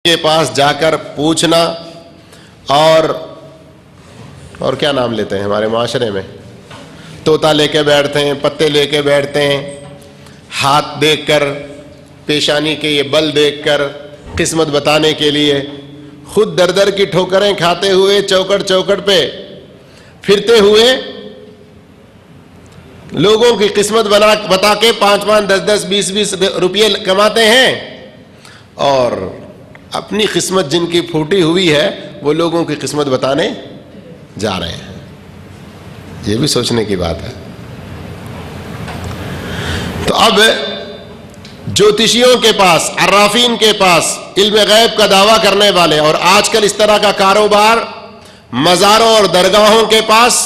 کے پاس جا کر پوچھنا اور کیا نام لیتے ہیں ہمارے معاشرے میں، طوطا لے کے بیٹھتے ہیں، پتے لے کے بیٹھتے ہیں، ہاتھ دیکھ کر، پیشانی کے یہ بل دیکھ کر قسمت بتانے کے لیے خود در در کی ٹھوکریں کھاتے ہوئے چوکٹ پہ پھرتے ہوئے لوگوں کی قسمت بتا کے 5-5 10-10 20-20 روپئے کماتے ہیں، اور اپنی قسمت جن کی پھوٹی ہوئی ہے وہ لوگوں کی قسمت بتانے جا رہے ہیں۔ یہ بھی سوچنے کی بات ہے۔ تو اب جوتشیوں کے پاس، عرافین کے پاس، علم غیب کا دعویٰ کرنے والے، اور آج کل اس طرح کا کاروبار مزاروں اور درگاہوں کے پاس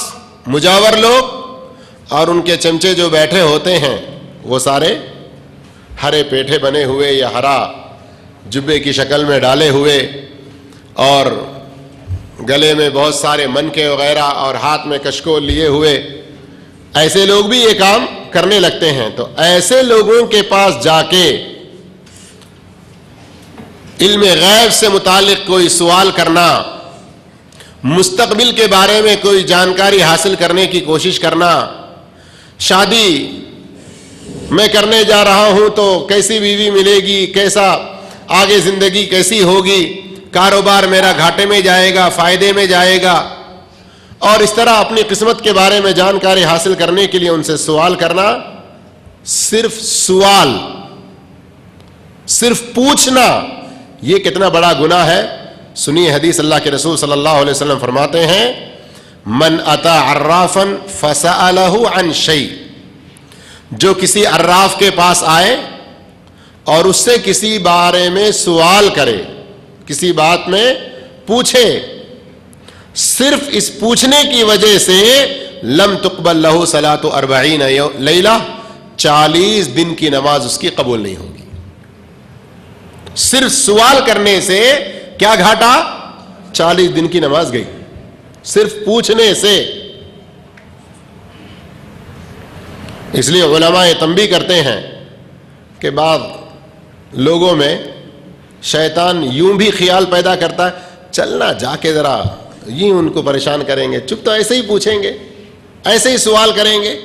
مجاور لوگ اور ان کے چمچے جو بیٹھے ہوتے ہیں وہ سارے ہرے پیٹھے بنے ہوئے یا ہرا جبے کی شکل میں ڈالے ہوئے اور گلے میں بہت سارے منکے وغیرہ اور ہاتھ میں کشکول لیے ہوئے، ایسے لوگ بھی یہ کام کرنے لگتے ہیں۔ تو ایسے لوگوں کے پاس جا کے علم غیب سے متعلق کوئی سوال کرنا، مستقبل کے بارے میں کوئی جانکاری حاصل کرنے کی کوشش کرنا، شادی میں کرنے جا رہا ہوں تو کیسی بیوی ملے گی، کیسا آگے زندگی کیسی ہوگی، کاروبار میرا گھاٹے میں جائے گا فائدے میں جائے گا، اور اس طرح اپنی قسمت کے بارے میں جانکاری حاصل کرنے کے لیے ان سے سوال کرنا، صرف سوال، صرف پوچھنا، یہ کتنا بڑا گناہ ہے۔ سنیے حدیث، اللہ کے رسول صلی اللہ علیہ وسلم فرماتے ہیں، من اتا عرافا فسألہ عن شیء، جو کسی عراف کے پاس آئے اور اس سے کسی بارے میں سوال کرے، کسی بات میں پوچھے، صرف اس پوچھنے کی وجہ سے لم تقبل لہ صلاۃ 40 لیلہ، 40 دن کی نماز اس کی قبول نہیں ہوگی۔ صرف سوال کرنے سے کیا گھاٹا؟ 40 دن کی نماز گئی، صرف پوچھنے سے۔ اس لیے علماء تنبیہ کرتے ہیں کہ بعض لوگوں میں شیطان یوں بھی خیال پیدا کرتا ہے، چلنا جا کے ذرا یوں ان کو پریشان کریں گے، چپ تو ایسے ہی پوچھیں گے، ایسے ہی سوال کریں گے۔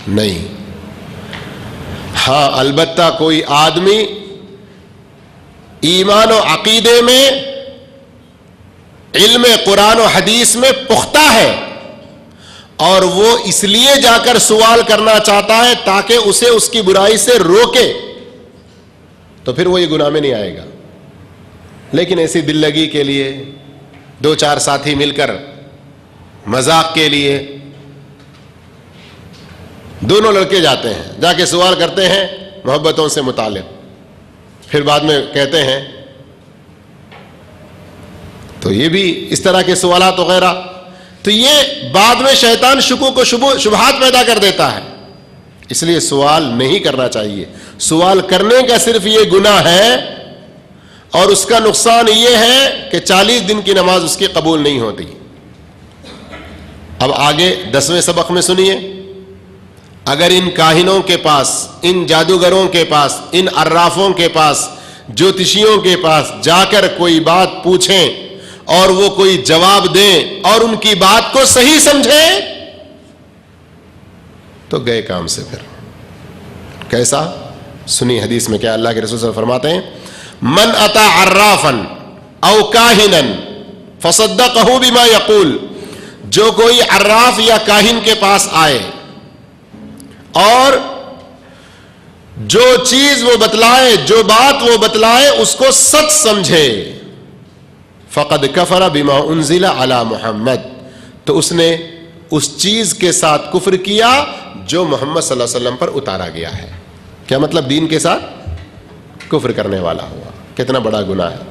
نہیں، ہاں البتہ کوئی آدمی ایمان و عقیدے میں، علم قرآن و حدیث میں پختہ ہے، اور وہ اس لیے جا کر سوال کرنا چاہتا ہے تاکہ اسے اس کی برائی سے روکے، تو پھر وہ یہ گناہ میں نہیں آئے گا۔ لیکن ایسی دل لگی کے لیے 2-4 ساتھی مل کر مذاق کے لیے دونوں لڑکے جاتے ہیں، جا کے سوال کرتے ہیں محبتوں سے متعلق، پھر بعد میں کہتے ہیں، تو یہ بھی اس طرح کے سوالات وغیرہ، تو یہ بعد میں شیطان شکوک و شبہات پیدا کر دیتا ہے۔ اس لیے سوال نہیں کرنا چاہیے۔ سوال کرنے کا صرف یہ گناہ ہے، اور اس کا نقصان یہ ہے کہ 40 دن کی نماز اس کی قبول نہیں ہوتی۔ اب آگے 10ویں سبق میں سنیے، اگر ان کاہنوں کے پاس، ان جادوگروں کے پاس، ان عرافوں کے پاس، جوتشیوں کے پاس جا کر کوئی بات پوچھیں اور وہ کوئی جواب دیں اور ان کی بات کو صحیح سمجھیں تو گئے کام سے۔ پھر کیسا؟ سنی حدیث میں کیا اللہ کے رسول صلی اللہ علیہ وسلم فرماتے ہیں، من اتا عرافا او کاہنا فصدقہ بما یقول، جو کوئی عراف یا کاہن کے پاس آئے اور جو چیز وہ بتلائے، جو بات وہ بتلائے اس کو سچ سمجھے، فقد کفر بما انزل علی محمد، تو اس نے اس چیز کے ساتھ کفر کیا جو محمد صلی اللہ علیہ وسلم پر اتارا گیا ہے۔ کیا مطلب؟ دین کے ساتھ کفر کرنے والا ہوا۔ کتنا بڑا گناہ ہے۔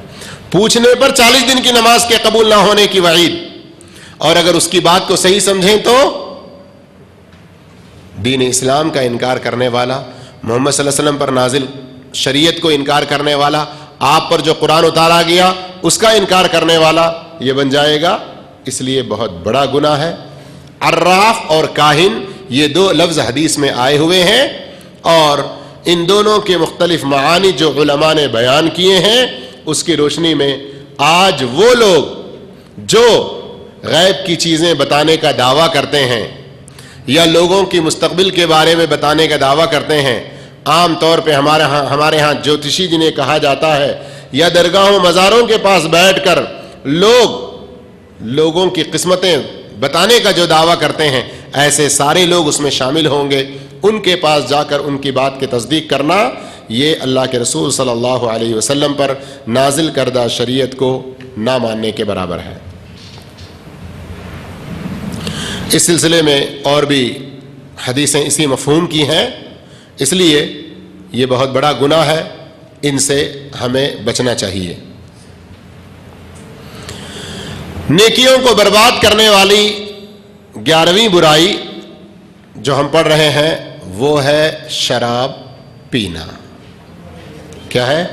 پوچھنے پر 40 دن کی نماز کے قبول نہ ہونے کی وعید، اور اگر اس کی بات کو صحیح سمجھیں تو دین اسلام کا انکار کرنے والا، محمد صلی اللہ علیہ وسلم پر نازل شریعت کو انکار کرنے والا، آپ پر جو قرآن اتارا گیا اس کا انکار کرنے والا یہ بن جائے گا۔ اس لیے بہت بڑا گناہ ہے۔ عراف اور کاہن یہ 2 لفظ حدیث میں آئے ہوئے ہیں، اور ان دونوں کے مختلف معانی جو علماء نے بیان کیے ہیں، اس کی روشنی میں آج وہ لوگ جو غیب کی چیزیں بتانے کا دعویٰ کرتے ہیں یا لوگوں کی مستقبل کے بارے میں بتانے کا دعویٰ کرتے ہیں، عام طور پہ ہمارے ہاں جوتشی جنہیں کہا جاتا ہے، یا درگاہوں مزاروں کے پاس بیٹھ کر لوگوں کی قسمتیں بتانے کا جو دعویٰ کرتے ہیں، ایسے سارے لوگ اس میں شامل ہوں گے۔ ان کے پاس جا کر ان کی بات کی تصدیق کرنا، یہ اللہ کے رسول صلی اللہ علیہ وسلم پر نازل کردہ شریعت کو نہ ماننے کے برابر ہے۔ اس سلسلے میں اور بھی حدیثیں اسی مفہوم کی ہیں، اس لیے یہ بہت بڑا گناہ ہے، ان سے ہمیں بچنا چاہیے۔ نیکیوں کو برباد کرنے والی 11ویں برائی جو ہم پڑھ رہے ہیں وہ ہے شراب پینا۔ کیا ہے؟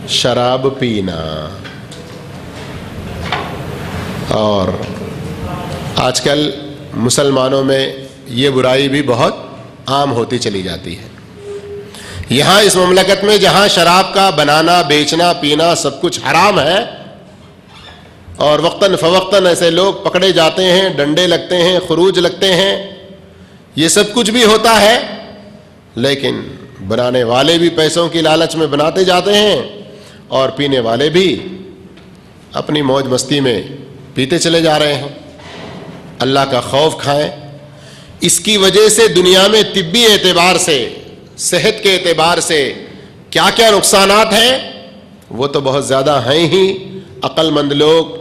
شراب پینا۔ اور آج کل مسلمانوں میں یہ برائی بھی بہت عام ہوتی چلی جاتی ہے۔ یہاں اس مملکت میں جہاں شراب کا بنانا، بیچنا، پینا سب کچھ حرام ہے، اور وقتاً فوقتاً ایسے لوگ پکڑے جاتے ہیں، ڈنڈے لگتے ہیں، خروج لگتے ہیں، یہ سب کچھ بھی ہوتا ہے، لیکن بنانے والے بھی پیسوں کی لالچ میں بناتے جاتے ہیں، اور پینے والے بھی اپنی موج مستی میں پیتے چلے جا رہے ہیں۔ اللہ کا خوف کھائیں۔ اس کی وجہ سے دنیا میں طبی اعتبار سے، صحت کے اعتبار سے کیا کیا نقصانات ہیں وہ تو بہت زیادہ ہیں ہی۔ عقل مند لوگ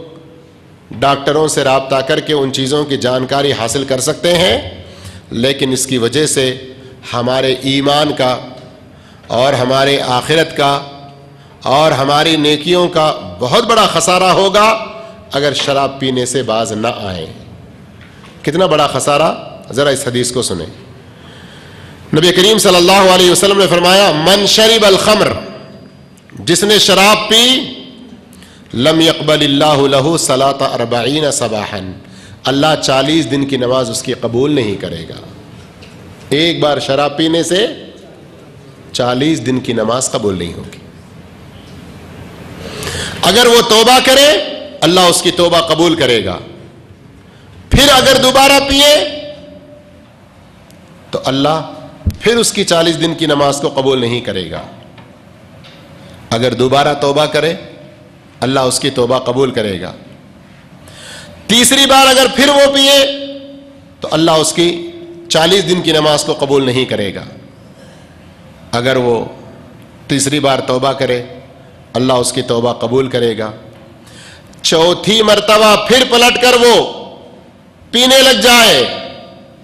ڈاکٹروں سے رابطہ کر کے ان چیزوں کی جانکاری حاصل کر سکتے ہیں، لیکن اس کی وجہ سے ہمارے ایمان کا اور ہمارے آخرت کا اور ہماری نیکیوں کا بہت بڑا خسارہ ہوگا اگر شراب پینے سے باز نہ آئیں۔ کتنا بڑا خسارہ؟ ذرا اس حدیث کو سنیں۔ نبی کریم صلی اللہ علیہ وسلم نے فرمایا، من شرب الخمر، جس نے شراب پی، لم يقبل اللہ لہ صلاۃ 40 صباحا، اللہ 40 دن کی نماز اس کی قبول نہیں کرے گا۔ ایک بار شراب پینے سے 40 دن کی نماز قبول نہیں ہوگی۔ اگر وہ توبہ کرے اللہ اس کی توبہ قبول کرے گا، پھر اگر دوبارہ پیے تو اللہ پھر اس کی 40 دن کی نماز کو قبول نہیں کرے گا۔ اگر دوبارہ توبہ کرے اللہ اس کی توبہ قبول کرے گا۔ تیسری بار اگر پھر وہ پیے تو اللہ اس کی 40 دن کی نماز کو قبول نہیں کرے گا۔ اگر وہ تیسری بار توبہ کرے اللہ اس کی توبہ قبول کرے گا۔ چوتھی مرتبہ پھر پلٹ کر وہ پینے لگ جائے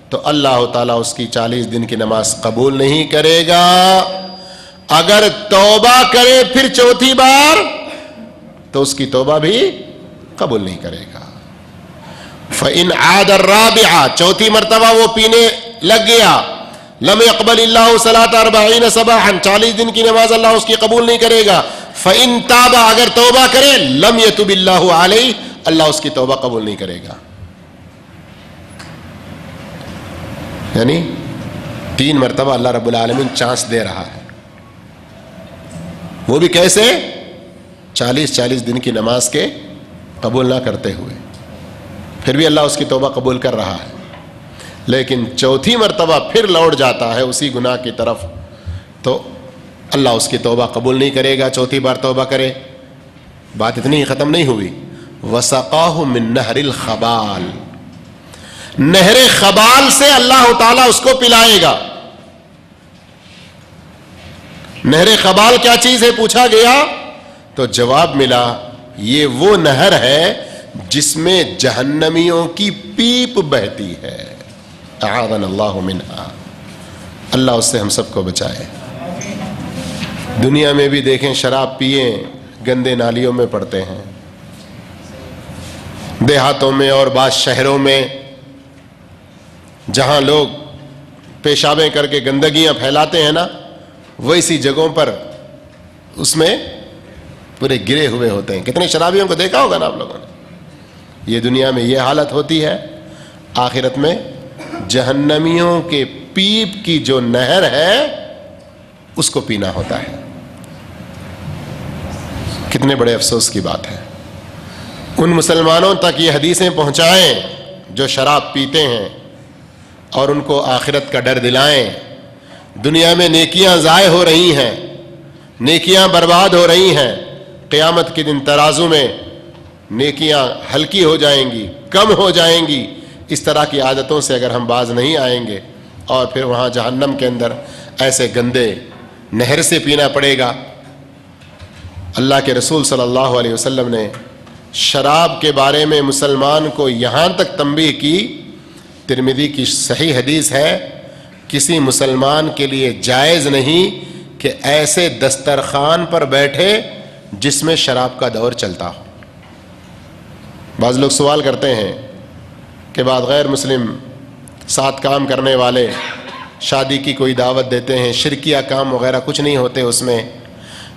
تو اللہ تعالیٰ اس کی 40 دن کی نماز قبول نہیں کرے گا۔ اگر توبہ کرے پھر چوتھی بار تو اس کی توبہ بھی قبول نہیں کرے گا۔ فَإِنْ عَادَ الرَّابِعَةَ، چوتھی مرتبہ وہ پینے لگ گیا، لم يقبل اللہ صلاۃ 40 صباحا، 40 دن کی نماز اللہ اس کی قبول نہیں کرے گا۔ فَإِنْ تَابَ، اگر توبہ کرے، لم يتب اللہ علیہ، اللہ اس کی توبہ قبول نہیں کرے گا۔ یعنی 3 مرتبہ اللہ رب العالمین چانس دے رہا ہے، وہ بھی کیسے؟ 40 دن کی نماز کے قبول نہ کرتے ہوئے، پھر بھی اللہ اس کی توبہ قبول کر رہا ہے۔ لیکن چوتھی مرتبہ پھر لوٹ جاتا ہے اسی گناہ کی طرف تو اللہ اس کی توبہ قبول نہیں کرے گا۔ چوتھی بار توبہ کرے، بات اتنی ہی ختم نہیں ہوئی۔ وَسَقَاهُ مِن نَهْرِ الْخَبَالِ، نہر خبال سے اللہ تعالیٰ اس کو پلائے گا۔ نہر خبال کیا چیز ہے پوچھا گیا تو جواب ملا، یہ وہ نہر ہے جس میں جہنمیوں کی پیپ بہتی ہے۔ اعاذنا اللہ منہا، اللہ اس سے ہم سب کو بچائے۔ دنیا میں بھی دیکھیں، شراب پیے گندے نالیوں میں پڑتے ہیں، دیہاتوں میں اور بعض شہروں میں جہاں لوگ پیشابیں کر کے گندگیاں پھیلاتے ہیں نا، ویسی جگہوں پر اس میں پورے گرے ہوئے ہوتے ہیں۔ کتنے شرابیوں کو دیکھا ہوگا نا آپ لوگوں نے۔ یہ دنیا میں یہ حالت ہوتی ہے، آخرت میں جہنمیوں کے پیپ کی جو نہر ہے اس کو پینا ہوتا ہے۔ کتنے بڑے افسوس کی بات ہے۔ ان مسلمانوں تک یہ حدیثیں پہنچائیں جو شراب پیتے ہیں اور ان کو آخرت کا ڈر دلائیں۔ دنیا میں نیکیاں ضائع ہو رہی ہیں، نیکیاں برباد ہو رہی ہیں، قیامت کے دن ترازو میں نیکیاں ہلکی ہو جائیں گی، کم ہو جائیں گی۔ اس طرح کی عادتوں سے اگر ہم باز نہیں آئیں گے اور پھر وہاں جہنم کے اندر ایسے گندے نہر سے پینا پڑے گا۔ اللہ کے رسول صلی اللہ علیہ وسلم نے شراب کے بارے میں مسلمان کو یہاں تک تنبیہ کی، ترمذی کی صحیح حدیث ہے، کسی مسلمان کے لیے جائز نہیں کہ ایسے دسترخوان پر بیٹھے جس میں شراب کا دور چلتا ہو۔ بعض لوگ سوال کرتے ہیں کہ بعض غیر مسلم ساتھ کام کرنے والے شادی کی کوئی دعوت دیتے ہیں، شرکیہ کام وغیرہ کچھ نہیں ہوتے اس میں،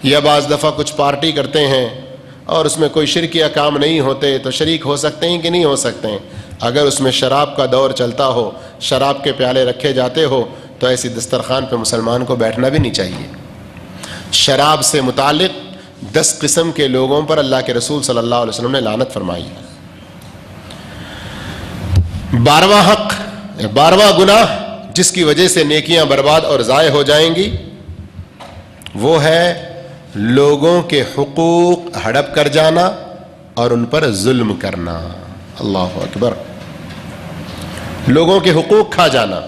یا بعض دفعہ کچھ پارٹی کرتے ہیں اور اس میں کوئی شرکیہ کام نہیں ہوتے، تو شریک ہو سکتے ہیں کہ نہیں ہو سکتے ہیں؟ اگر اس میں شراب کا دور چلتا ہو، شراب کے پیالے رکھے جاتے ہو، تو ایسی دسترخوان پہ مسلمان کو بیٹھنا بھی نہیں چاہیے۔ شراب سے متعلق 10 قسم کے لوگوں پر اللہ کے رسول صلی اللہ علیہ وسلم نے لعنت فرمائی ہے۔ 12واں حق، 12واں گناہ جس کی وجہ سے نیکیاں برباد اور ضائع ہو جائیں گی، وہ ہے لوگوں کے حقوق ہڑپ کر جانا اور ان پر ظلم کرنا۔ اللہ اکبر۔ لوگوں کے حقوق کھا جانا،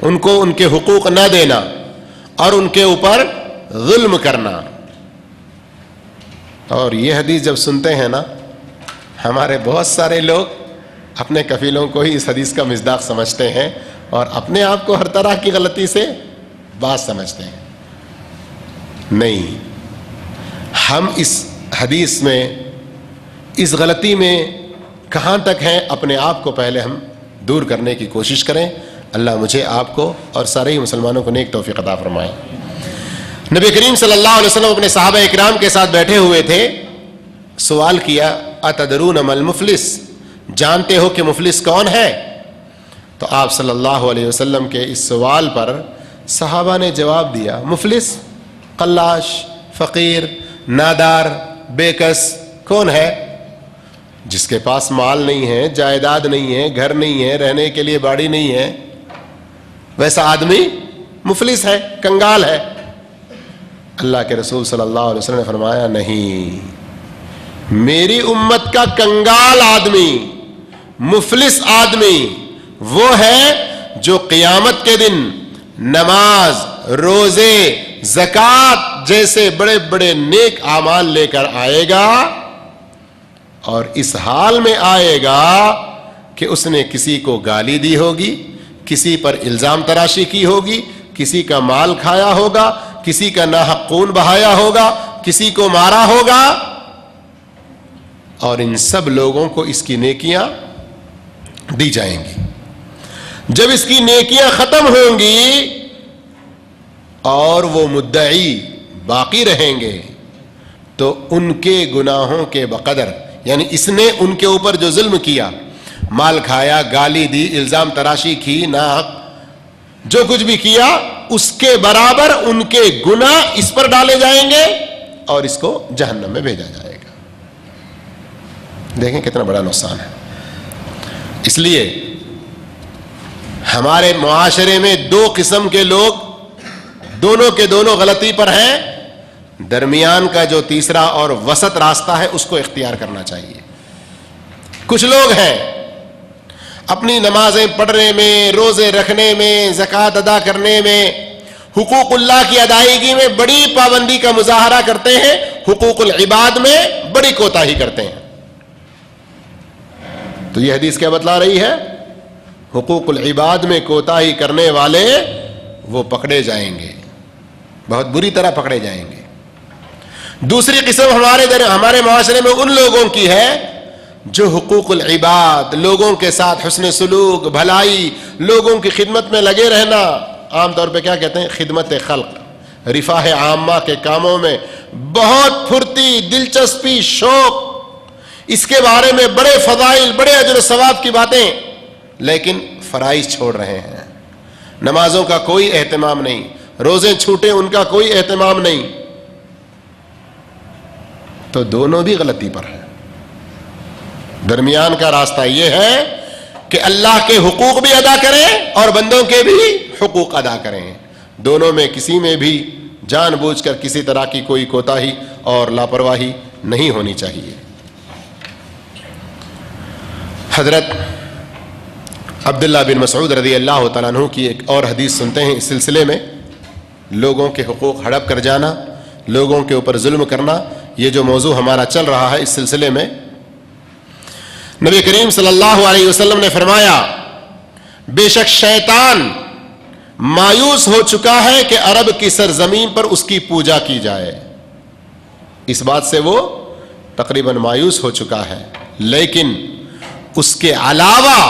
ان کو ان کے حقوق نہ دینا اور ان کے اوپر ظلم کرنا۔ اور یہ حدیث جب سنتے ہیں نا، ہمارے بہت سارے لوگ اپنے کفیلوں کو ہی اس حدیث کا مصداق سمجھتے ہیں اور اپنے آپ کو ہر طرح کی غلطی سے باز سمجھتے ہیں۔ نہیں، ہم اس حدیث میں، اس غلطی میں کہاں تک ہیں، اپنے آپ کو پہلے ہم دور کرنے کی کوشش کریں۔ اللہ مجھے، آپ کو اور سارے ہی مسلمانوں کو نیک توفیق عطا فرمائے۔ نبی کریم صلی اللہ علیہ وسلم اپنے صحابہ اکرام کے ساتھ بیٹھے ہوئے تھے، سوال کیا، اتدرون ما المفلس، جانتے ہو کہ مفلس کون ہے؟ تو آپ صلی اللہ علیہ وسلم کے اس سوال پر صحابہ نے جواب دیا، مفلس قلاش، فقیر، نادار، بے کس کون ہے؟ جس کے پاس مال نہیں ہے، جائیداد نہیں ہے، گھر نہیں ہے، رہنے کے لیے باڑی نہیں ہے، ویسا آدمی مفلس ہے، کنگال ہے۔ اللہ کے رسول صلی اللہ علیہ وسلم نے فرمایا، نہیں، میری امت کا کنگال آدمی، مفلس آدمی وہ ہے جو قیامت کے دن نماز، روزے، زکوٰۃ جیسے بڑے بڑے نیک اعمال لے کر آئے گا اور اس حال میں آئے گا کہ اس نے کسی کو گالی دی ہوگی، کسی پر الزام تراشی کی ہوگی، کسی کا مال کھایا ہوگا، کسی کا ناحق خون بہایا ہوگا، کسی کو مارا ہوگا، اور ان سب لوگوں کو اس کی نیکیاں دی جائیں گی۔ جب اس کی نیکیاں ختم ہوں گی اور وہ مدعی باقی رہیں گے تو ان کے گناہوں کے بقدر، یعنی اس نے ان کے اوپر جو ظلم کیا، مال کھایا، گالی دی، الزام تراشی کی، ناحق جو کچھ بھی کیا، اس کے برابر ان کے گناہ اس پر ڈالے جائیں گے اور اس کو جہنم میں بھیجا جائے گا۔ دیکھیں کتنا بڑا نقصان ہے۔ اس لیے ہمارے معاشرے میں 2 قسم کے لوگ، دونوں کے دونوں غلطی پر ہیں، درمیان کا جو تیسرا اور وسط راستہ ہے اس کو اختیار کرنا چاہیے۔ کچھ لوگ ہیں اپنی نمازیں پڑھنے میں، روزے رکھنے میں، زکوٰۃ ادا کرنے میں، حقوق اللہ کی ادائیگی میں بڑی پابندی کا مظاہرہ کرتے ہیں، حقوق العباد میں بڑی کوتاہی کرتے ہیں۔ تو یہ حدیث کیا بتلا رہی ہے؟ حقوق العباد میں کوتاہی کرنے والے وہ پکڑے جائیں گے، بہت بری طرح پکڑے جائیں گے۔ دوسری قسم ہمارے معاشرے میں ان لوگوں کی ہے جو حقوق العباد، لوگوں کے ساتھ حسن سلوک، بھلائی، لوگوں کی خدمت میں لگے رہنا، عام طور پہ کیا کہتے ہیں، خدمت خلق، رفاہ عامہ کے کاموں میں بہت پھرتی، دلچسپی، شوق، اس کے بارے میں بڑے فضائل، بڑے اجر و ثواب کی باتیں، لیکن فرائض چھوڑ رہے ہیں، نمازوں کا کوئی اہتمام نہیں، روزے چھوٹے ان کا کوئی اہتمام نہیں، تو دونوں بھی غلطی پر ہیں۔ درمیان کا راستہ یہ ہے کہ اللہ کے حقوق بھی ادا کریں اور بندوں کے بھی حقوق ادا کریں، دونوں میں کسی میں بھی جان بوجھ کر کسی طرح کی کوئی کوتاہی اور لاپرواہی نہیں ہونی چاہیے۔ حضرت عبداللہ بن مسعود رضی اللہ تعالیٰ عنہ کی ایک اور حدیث سنتے ہیں اس سلسلے میں، لوگوں کے حقوق ہڑپ کر جانا، لوگوں کے اوپر ظلم کرنا، یہ جو موضوع ہمارا چل رہا ہے، اس سلسلے میں نبی کریم صلی اللہ علیہ وسلم نے فرمایا، بے شک شیطان مایوس ہو چکا ہے کہ عرب کی سرزمین پر اس کی پوجا کی جائے، اس بات سے وہ تقریباً مایوس ہو چکا ہے، لیکن اس کے علاوہ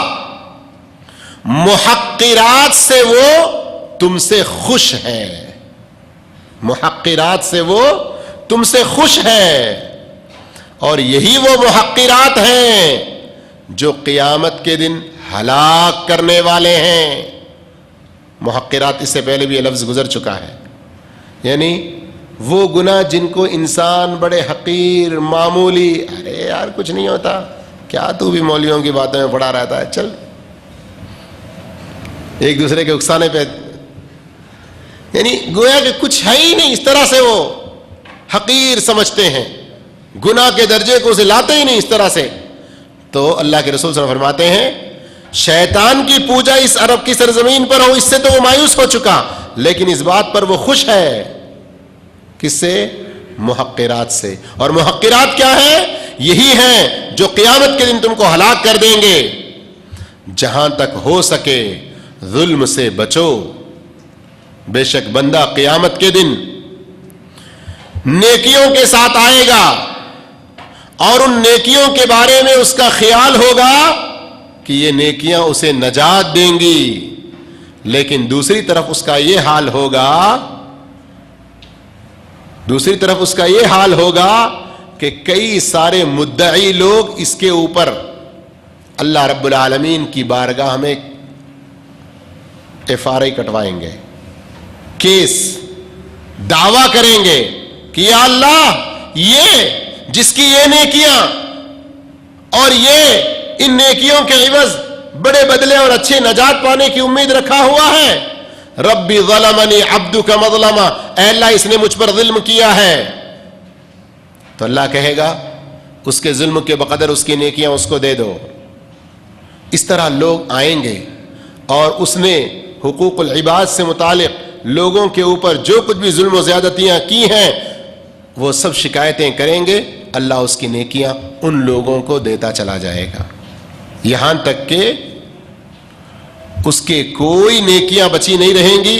محقرات سے وہ تم سے خوش ہے، محقرات سے وہ تم سے خوش ہے، اور یہی وہ محقرات ہیں جو قیامت کے دن ہلاک کرنے والے ہیں۔ محقرات اس سے پہلے بھی یہ لفظ گزر چکا ہے، یعنی وہ گناہ جن کو انسان بڑے حقیر معمولی، ارے یار کچھ نہیں ہوتا، کیا تو بھی مولویوں کی باتوں میں پڑا رہتا ہے، چل، ایک دوسرے کے اکسانے پہ، یعنی گویا کہ کچھ ہے ہی نہیں، اس طرح سے وہ حقیر سمجھتے ہیں، گناہ کے درجے کو اسے لاتے ہی نہیں اس طرح سے۔ تو اللہ کے رسول صلی اللہ علیہ وسلم فرماتے ہیں شیطان کی پوجا اس عرب کی سرزمین پر ہو، اس سے تو وہ مایوس ہو چکا، لیکن اس بات پر وہ خوش ہے، کس سے؟ محقرات سے۔ اور محقرات کیا ہے؟ یہی ہیں جو قیامت کے دن تم کو ہلاک کر دیں گے۔ جہاں تک ہو سکے ظلم سے بچو، بے شک بندہ قیامت کے دن نیکیوں کے ساتھ آئے گا اور ان نیکیوں کے بارے میں اس کا خیال ہوگا کہ یہ نیکیاں اسے نجات دیں گی، لیکن دوسری طرف اس کا یہ حال ہوگا کہ کئی سارے مدعی لوگ اس کے اوپر اللہ رب العالمین کی بارگاہ میں FRI کٹوائیں گے، کیس دعویٰ کریں گے کہ یا اللہ، یہ جس کی یہ نیکیاں اور یہ ان نیکیوں کے عوض بڑے بدلے اور اچھے نجات پانے کی امید رکھا ہوا ہے، ربی ظلمنی عبدک مظلما، اے اللہ اس نے مجھ پر ظلم کیا ہے، تو اللہ کہے گا اس کے ظلم کے بقدر اس کی نیکیاں اس کو دے دو۔ اس طرح لوگ آئیں گے اور اس نے حقوق العباد سے متعلق لوگوں کے اوپر جو کچھ بھی ظلم و زیادتیاں کی ہیں وہ سب شکایتیں کریں گے، اللہ اس کی نیکیاں ان لوگوں کو دیتا چلا جائے گا، یہاں تک کہ اس کے کوئی نیکیاں بچی نہیں رہیں گی،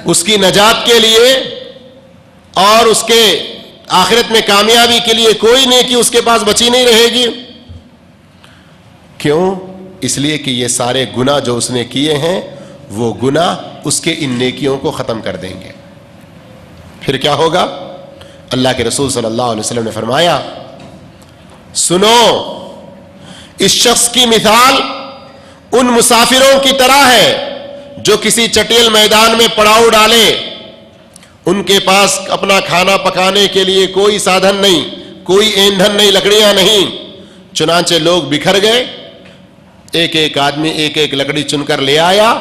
اس کی نجات کے لیے اور اس کے آخرت میں کامیابی کے لیے کوئی نیکی اس کے پاس بچی نہیں رہے گی۔ کیوں؟ اس لیے کہ یہ سارے گناہ جو اس نے کیے ہیں وہ گناہ اس کے ان نیکیوں کو ختم کر دیں گے۔ پھر کیا ہوگا؟ اللہ کے رسول صلی اللہ علیہ وسلم نے فرمایا، سنو، اس شخص کی مثال ان مسافروں کی طرح ہے جو کسی چٹیل میدان میں پڑاؤ ڈالے، ان کے پاس اپنا کھانا پکانے کے لیے کوئی سادھن نہیں، کوئی ایندھن نہیں، لکڑیاں نہیں، چنانچہ لوگ بکھر گئے، ایک ایک آدمی ایک ایک لکڑی چن کر لے آیا،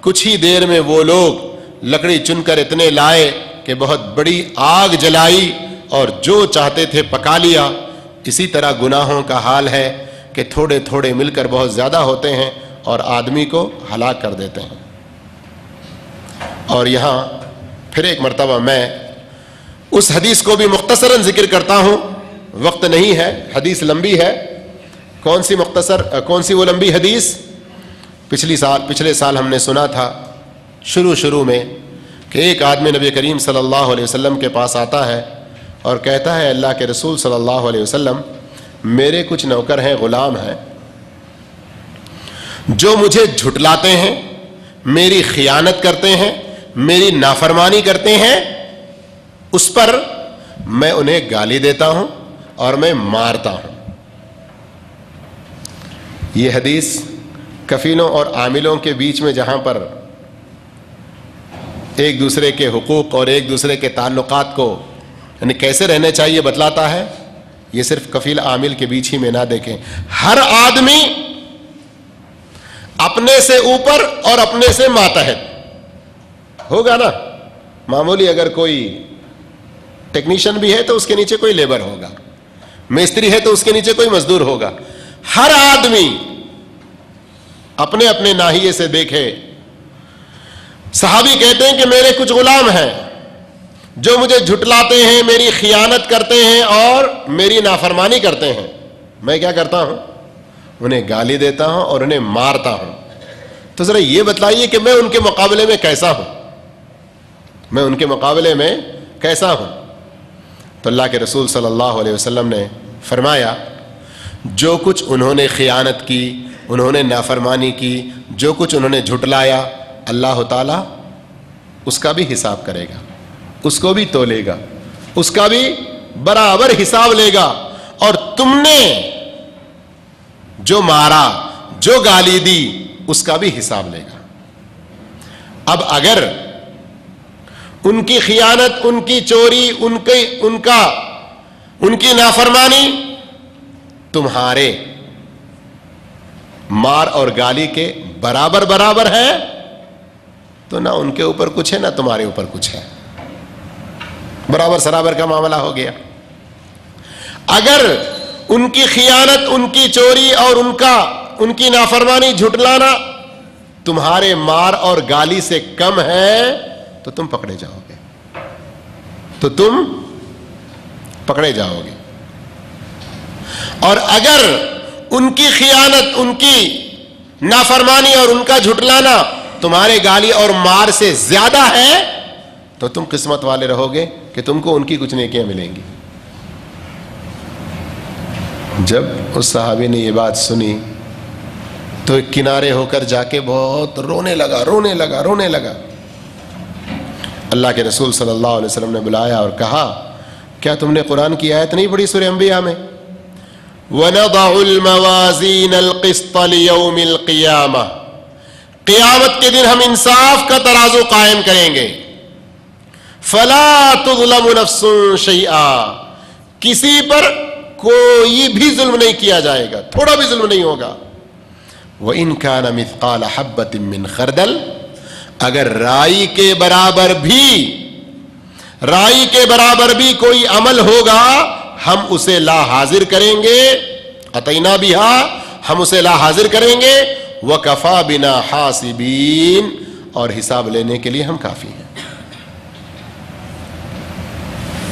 کچھ ہی دیر میں وہ لوگ لکڑی چن کر اتنے لائے کہ بہت بڑی آگ جلائی اور جو چاہتے تھے پکا لیا۔ اسی طرح گناہوں کا حال ہے کہ تھوڑے تھوڑے مل کر بہت زیادہ ہوتے ہیں اور آدمی کو ہلاک کر دیتے ہیں۔ اور یہاں پھر ایک مرتبہ میں اس حدیث کو بھی مختصراً ذکر کرتا ہوں، وقت نہیں ہے، حدیث لمبی ہے۔ کون سی وہ لمبی حدیث؟ پچھلے سال ہم نے سنا تھا شروع میں کہ ایک آدمی نبی کریم صلی اللہ علیہ وسلم کے پاس آتا ہے اور کہتا ہے، اللہ کے رسول صلی اللہ علیہ وسلم، میرے کچھ نوکر ہیں، غلام ہیں، جو مجھے جھٹلاتے ہیں، میری خیانت کرتے ہیں، میری نافرمانی کرتے ہیں، اس پر میں انہیں گالی دیتا ہوں اور میں مارتا ہوں۔ یہ حدیث کفیلوں اور عاملوں کے بیچ میں جہاں پر ایک دوسرے کے حقوق اور ایک دوسرے کے تعلقات کو یعنی کیسے رہنے چاہیے بتلاتا ہے. یہ صرف کفیل عامل کے بیچ ہی میں نہ دیکھیں. ہر آدمی اپنے سے اوپر اور اپنے سے ماتحت ہوگا نا. معمولی اگر کوئی ٹیکنیشین بھی ہے تو اس کے نیچے کوئی لیبر ہوگا, مستری ہے تو اس کے نیچے کوئی مزدور ہوگا. ہر آدمی اپنے اپنے ناحیے سے دیکھے. صحابی کہتے ہیں کہ میرے کچھ غلام ہیں جو مجھے جھٹلاتے ہیں, میری خیانت کرتے ہیں اور میری نافرمانی کرتے ہیں. میں کیا کرتا ہوں؟ انہیں گالی دیتا ہوں اور انہیں مارتا ہوں. تو ذرا یہ بتلائیے کہ میں ان کے مقابلے میں کیسا ہوں, میں ان کے مقابلے میں کیسا ہوں؟ تو اللہ کے رسول صلی اللہ علیہ وسلم نے فرمایا جو کچھ انہوں نے خیانت کی, انہوں نے نافرمانی کی, جو کچھ انہوں نے جھٹلایا, اللہ تعالیٰ اس کا بھی حساب کرے گا, اس کو بھی تولے گا, اس کا بھی برابر حساب لے گا. اور تم نے جو مارا, جو گالی دی, اس کا بھی حساب لے گا. اب اگر ان کی خیانت, ان کی چوری, ان کی نافرمانی تمہارے مار اور گالی کے برابر ہے تو نہ ان کے اوپر کچھ ہے نہ تمہارے اوپر کچھ ہے, برابر سرابر کا معاملہ ہو گیا. اگر ان کی خیانت, ان کی چوری اور ان کی نافرمانی, جھٹلانا تمہارے مار اور گالی سے کم ہے تو تم پکڑے جاؤ گے, تو تم پکڑے جاؤ گے. اور اگر ان کی خیانت, ان کی نافرمانی اور ان کا جھٹلانا تمہارے گالی اور مار سے زیادہ ہے تو تم قسمت والے رہو گے کہ تم کو ان کی کچھ نیکیاں ملیں گی. جب اس صحابی نے یہ بات سنی تو ایک کنارے ہو کر جا کے بہت رونے لگا. اللہ کے رسول صلی اللہ علیہ وسلم نے بلایا اور کہا کیا تم نے قرآن کی آیت نہیں پڑھی سورہ انبیاء میں؟ وَنَضَعُ الْمَوَازِينَ الْقِسْطَ لِيَوْمِ الْقِيَامَةِ, قیامت کے دن ہم انصاف کا ترازو قائم کریں گے. فَلَا تُظْلَمُ نَفْسٌ شَيْئًا, کسی پر کوئی بھی ظلم نہیں کیا جائے گا, تھوڑا بھی ظلم نہیں ہوگا. وَإِن كَانَ مِثْقَالَ حَبَّةٍ مِّنْ خَرْدَلٍ, اگر رائی کے برابر بھی کوئی عمل ہوگا ہم اسے لا حاضر کریں گے. اتینا بہا, ہم اسے لا حاضر کریں گے. وَكَفَى بِنَا حَاسِبِينَ, اور حساب لینے کے لیے ہم کافی ہیں.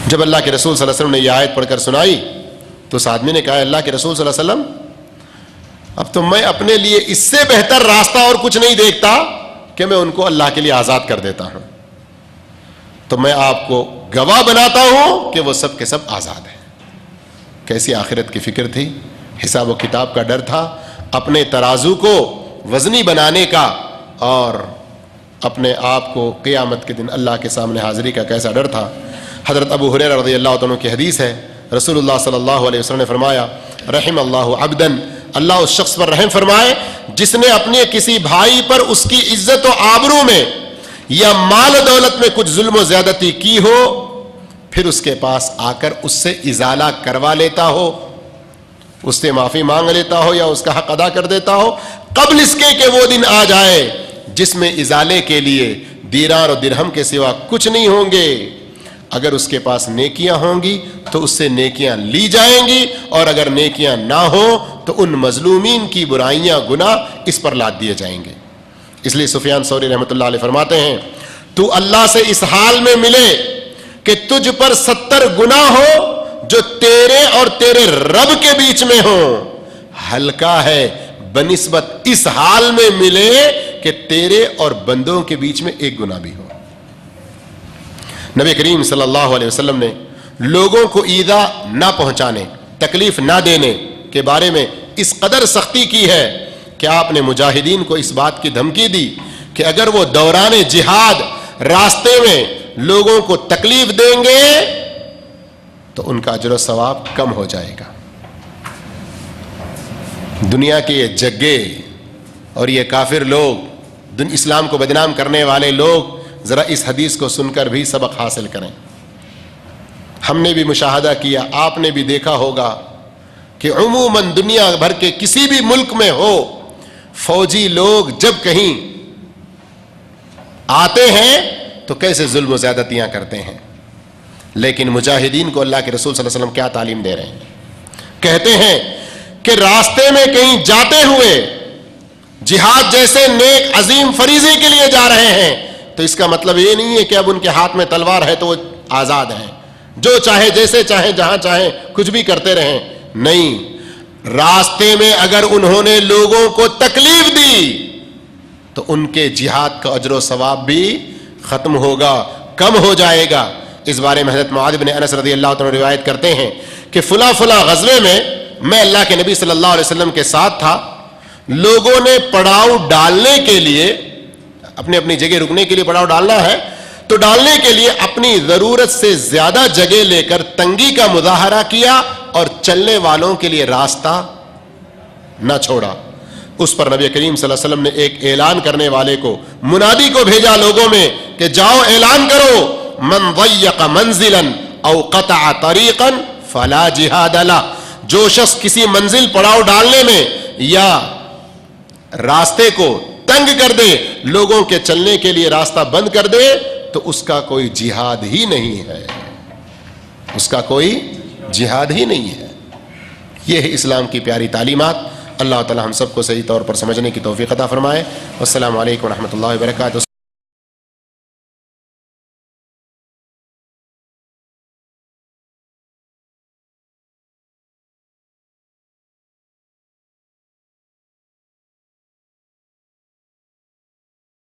جب اللہ کے رسول صلی اللہ علیہ وسلم نے یہ آیت پڑھ کر سنائی تو اس آدمی نے کہا اللہ کے رسول صلی اللہ علیہ وسلم اب تو میں اپنے لیے اس سے بہتر راستہ اور کچھ نہیں دیکھتا کہ میں ان کو اللہ کے لیے آزاد کر دیتا ہوں. تو میں آپ کو گواہ بناتا ہوں کہ وہ سب کے سب آزاد ہیں. کیسی آخرت کی فکر تھی, حساب و کتاب کا ڈر تھا, اپنے ترازو کو وزنی بنانے کا, اور اپنے آپ کو قیامت کے دن اللہ کے سامنے حاضری کا کیسا ڈر تھا. حضرت ابو ہریرہ رضی اللہ عنہ کی حدیث ہے, رسول اللہ صلی اللہ علیہ وسلم نے فرمایا رحم اللہ عبدا, اللہ اس شخص پر رحم فرمائے جس نے اپنے کسی بھائی پر اس کی عزت و آبرو میں یا مال و دولت میں کچھ ظلم و زیادتی کی ہو, پھر اس کے پاس آ کر اس سے ازالہ کروا لیتا ہو, اس سے معافی مانگ لیتا ہو یا اس کا حق ادا کر دیتا ہو, قبل اس کے کہ وہ دن آ جائے جس میں ازالے کے لیے دینار اور درہم کے سوا کچھ نہیں ہوں گے. اگر اس کے پاس نیکیاں ہوں گی تو اس سے نیکیاں لی جائیں گی, اور اگر نیکیاں نہ ہوں تو ان مظلومین کی برائیاں گناہ اس پر لاد دیے جائیں گے. اس لیے سفیان ثوری رحمۃ اللہ علیہ فرماتے ہیں تو اللہ سے اس حال میں ملے کہ تجھ پر 70 گناہ ہو جو تیرے اور تیرے رب کے بیچ میں ہو, ہلکا ہے بنسبت اس حال میں ملے کہ تیرے اور بندوں کے بیچ میں ایک گناہ بھی ہو. نبی کریم صلی اللہ علیہ وسلم نے لوگوں کو ایذا نہ پہنچانے, تکلیف نہ دینے کے بارے میں اس قدر سختی کی ہے کہ آپ نے مجاہدین کو اس بات کی دھمکی دی کہ اگر وہ دوران جہاد راستے میں لوگوں کو تکلیف دیں گے تو ان کا اجر و ثواب کم ہو جائے گا. دنیا کے یہ جگے اور یہ کافر لوگ, اسلام کو بدنام کرنے والے لوگ ذرا اس حدیث کو سن کر بھی سبق حاصل کریں۔ ہم نے بھی مشاہدہ کیا، آپ نے بھی دیکھا ہوگا کہ عموماً دنیا بھر کے کسی بھی ملک میں ہو، فوجی لوگ جب کہیں آتے ہیں تو کیسے ظلم و زیادتیاں کرتے ہیں، لیکن مجاہدین کو اللہ کے رسول صلی اللہ علیہ وسلم کیا تعلیم دے رہے ہیں؟ کہتے ہیں کہ راستے میں کہیں جاتے ہوئے جہاد جیسے نیک عظیم فریضے کے لیے جا رہے ہیں تو اس کا مطلب یہ نہیں ہے کہ اب ان کے ہاتھ میں تلوار ہے تو وہ آزاد ہیں، جو چاہے جیسے چاہیں جہاں چاہیں کچھ بھی کرتے رہیں۔ نہیں، راستے میں اگر انہوں نے لوگوں کو تکلیف دی تو ان کے جہاد کا اجر و ثواب بھی ختم ہوگا، کم ہو جائے گا۔ اس بارے میں حضرت معاذ بن انس رضی اللہ عنہ روایت کرتے ہیں کہ فلاں فلاں غزوے میں اللہ کے نبی صلی اللہ علیہ وسلم کے ساتھ تھا، لوگوں نے پڑاؤ ڈالنے کے لیے، اپنی اپنی جگہ رکنے کے لیے پڑاؤ ڈالنا ہے تو ڈالنے کے لیے اپنی ضرورت سے زیادہ جگہ لے کر تنگی کا مظاہرہ کیا اور چلنے والوں کے لیے راستہ نہ چھوڑا۔ اس پر نبی کریم صلی اللہ علیہ وسلم نے ایک اعلان کرنے والے کو، منادی کو بھیجا لوگوں میں کہ جاؤ اعلان کرو، من ضیق منزلا او قطع طریقا فلا جہاد لہ، جو شخص کسی منزل پڑاؤ ڈالنے میں یا راستے کو تنگ کر دے، لوگوں کے چلنے کے لیے راستہ بند کر دے، تو اس کا کوئی جہاد ہی نہیں ہے، اس کا کوئی جہاد ہی نہیں ہے۔ یہ ہے اسلام کی پیاری تعلیمات۔ اللہ تعالی ہم سب کو صحیح طور پر سمجھنے کی توفیق عطا فرمائے۔ والسلام علیکم ورحمۃ اللہ وبرکاتہ۔